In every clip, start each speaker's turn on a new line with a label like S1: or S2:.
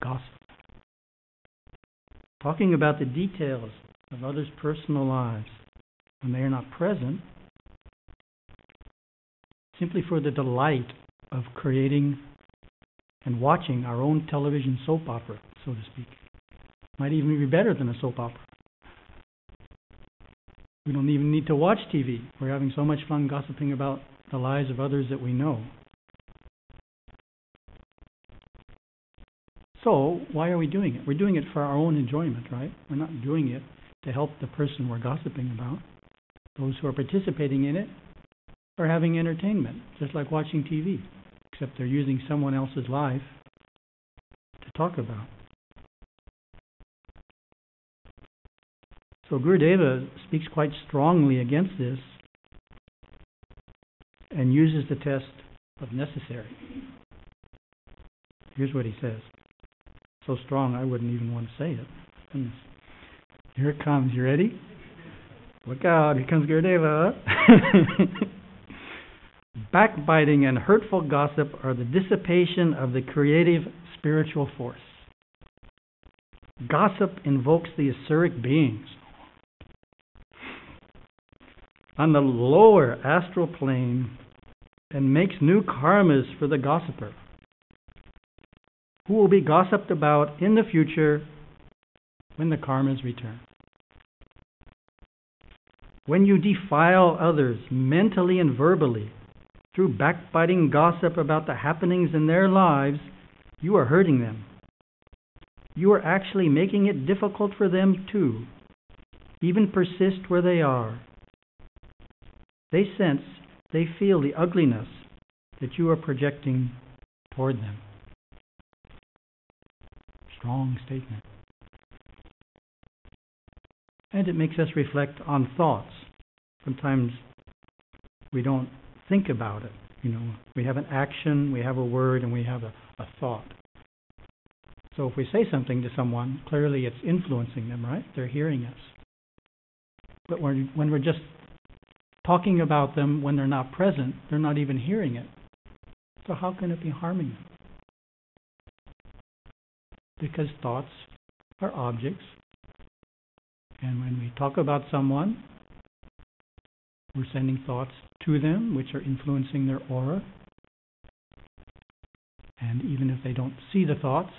S1: gossip. Talking about the details of others' personal lives when they are not present, simply for the delight of creating and watching our own television soap opera, so to speak. Might even be better than a soap opera. We don't even need to watch TV. We're having so much fun gossiping about the lives of others that we know. So, why are we doing it? We're doing it for our own enjoyment, right? We're not doing it to help the person we're gossiping about. Those who are participating in it are having entertainment, just like watching TV, except they're using someone else's life to talk about. So Gurudeva speaks quite strongly against this and uses the test of necessary. Here's what he says. So strong I wouldn't even want to say it. Goodness. Here it comes. You ready? Look out. Here comes Gurudeva. Backbiting and hurtful gossip are the dissipation of the creative spiritual force. Gossip invokes the etheric beings on the lower astral plane and makes new karmas for the gossiper, who will be gossiped about in the future when the karmas return. When you defile others mentally and verbally through backbiting gossip about the happenings in their lives, you are hurting them. You are actually making it difficult for them to even persist where they are. They sense, they feel the ugliness that you are projecting toward them. Strong statement. And it makes us reflect on thoughts. Sometimes we don't think about it. We have an action, we have a word, and we have a thought. So if we say something to someone, clearly it's influencing them, right? They're hearing us. But when we're just talking about them when they're not present, they're not even hearing it. So how can it be harming them? Because thoughts are objects. And when we talk about someone, we're sending thoughts to them, which are influencing their aura. And even if they don't see the thoughts,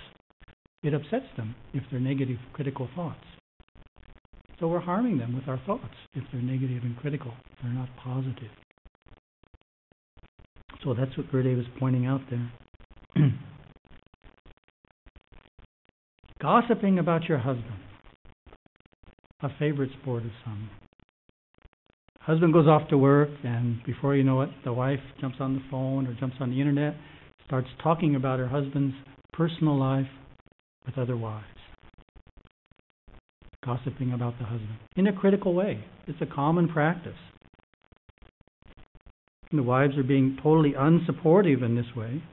S1: it upsets them if they're negative, critical thoughts. So we're harming them with our thoughts if they're negative and critical. They're not positive. So that's what Gurudeva is pointing out there. Gossiping about your husband. A favorite sport of some. Husband goes off to work, and before you know it, the wife jumps on the phone or jumps on the internet, starts talking about her husband's personal life with other wives. Gossiping about the husband in a critical way. It's a common practice. And the wives are being totally unsupportive in this way.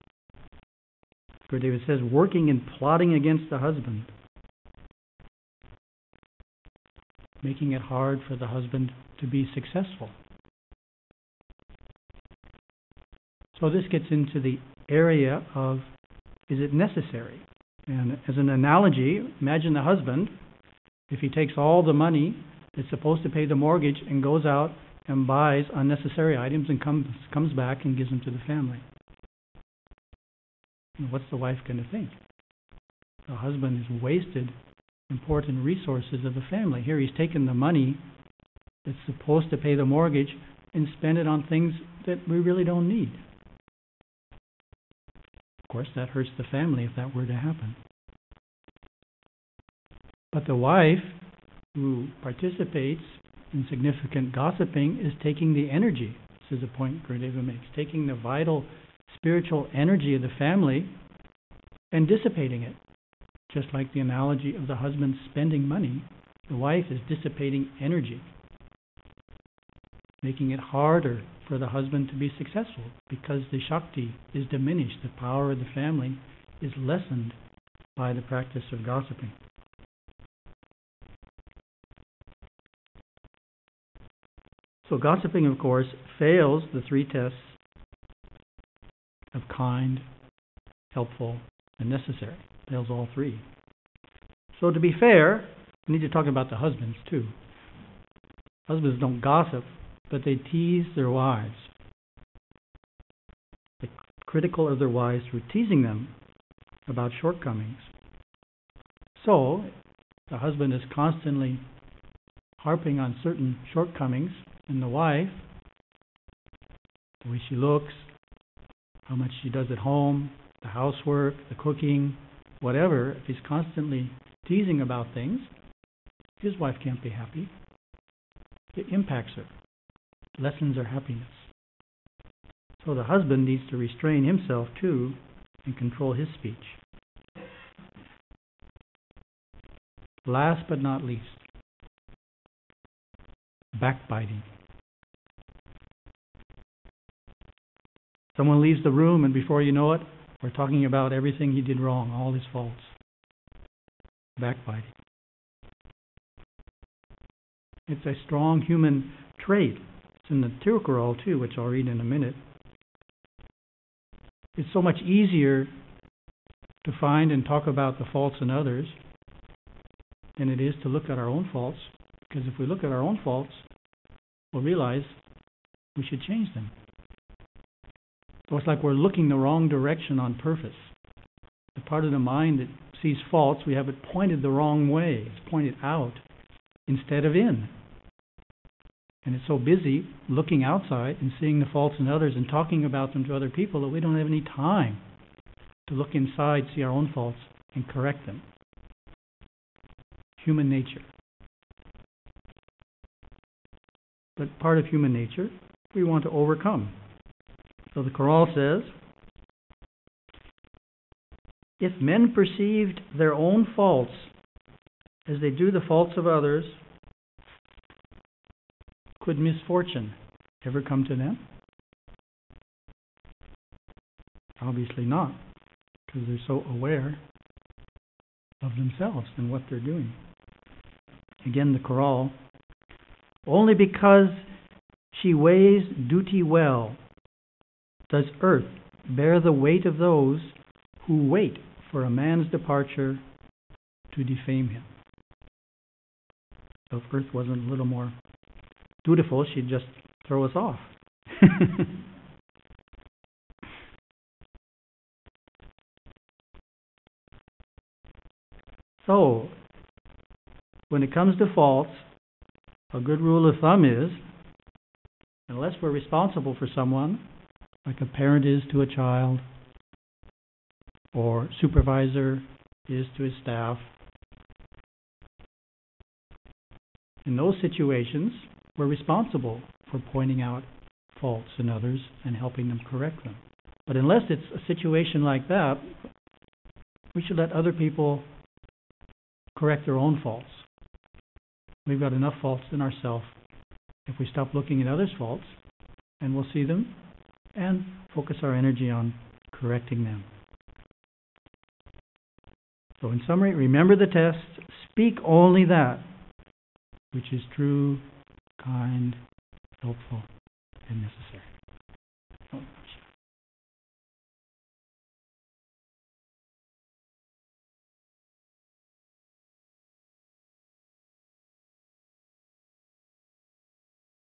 S1: Gurudeva says, working and plotting against the husband, making it hard for the husband to be successful. So this gets into the area of, is it necessary? And as an analogy, imagine the husband, if he takes all the money that's supposed to pay the mortgage and goes out and buys unnecessary items and comes back and gives them to the family. And what's the wife going to think? The husband has wasted important resources of the family. Here he's taken the money that's supposed to pay the mortgage and spend it on things that we really don't need. Of course, that hurts the family if that were to happen. But the wife who participates in significant gossiping is taking the energy. This is a point Gurudeva makes. Taking the vital spiritual energy of the family and dissipating it. Just like the analogy of the husband spending money, the wife is dissipating energy, making it harder for the husband to be successful because the Shakti is diminished. The power of the family is lessened by the practice of gossiping. So gossiping, of course, fails the three tests of kind, helpful, and necessary. Nails all three. So to be fair, we need to talk about the husbands too. Husbands don't gossip, but they tease their wives. They're critical of their wives through teasing them about shortcomings. So, the husband is constantly harping on certain shortcomings in the wife, the way she looks, how much she does at home, the housework, the cooking, whatever. If he's constantly teasing about things, his wife can't be happy. It impacts her, lessens her happiness. So the husband needs to restrain himself too and control his speech. Last but not least, backbiting. Someone leaves the room and before you know it, we're talking about everything he did wrong, all his faults. Backbiting. It's a strong human trait. It's in the Tirukkural too, which I'll read in a minute. It's so much easier to find and talk about the faults in others than it is to look at our own faults. Because if we look at our own faults, we'll realize we should change them. So it's like we're looking the wrong direction on purpose. The part of the mind that sees faults, we have it pointed the wrong way. It's pointed out instead of in. And it's so busy looking outside and seeing the faults in others and talking about them to other people that we don't have any time to look inside, see our own faults, and correct them. Human nature. But part of human nature we want to overcome. So the Chorale says, if men perceived their own faults as they do the faults of others, could misfortune ever come to them? Obviously not, because they're so aware of themselves and what they're doing. Again, the Chorale, only because she weighs duty well does earth bear the weight of those who wait for a man's departure to defame him. So if earth wasn't a little more dutiful, she'd just throw us off. So, when it comes to faults, a good rule of thumb is, unless we're responsible for someone, like a parent is to a child, or supervisor is to his staff, in those situations, we're responsible for pointing out faults in others and helping them correct them. But unless it's a situation like that, we should let other people correct their own faults. We've got enough faults in ourselves. If we stop looking at others' faults, and we'll see them, and focus our energy on correcting them. So in summary, remember the test. Speak only that which is true, kind, helpful.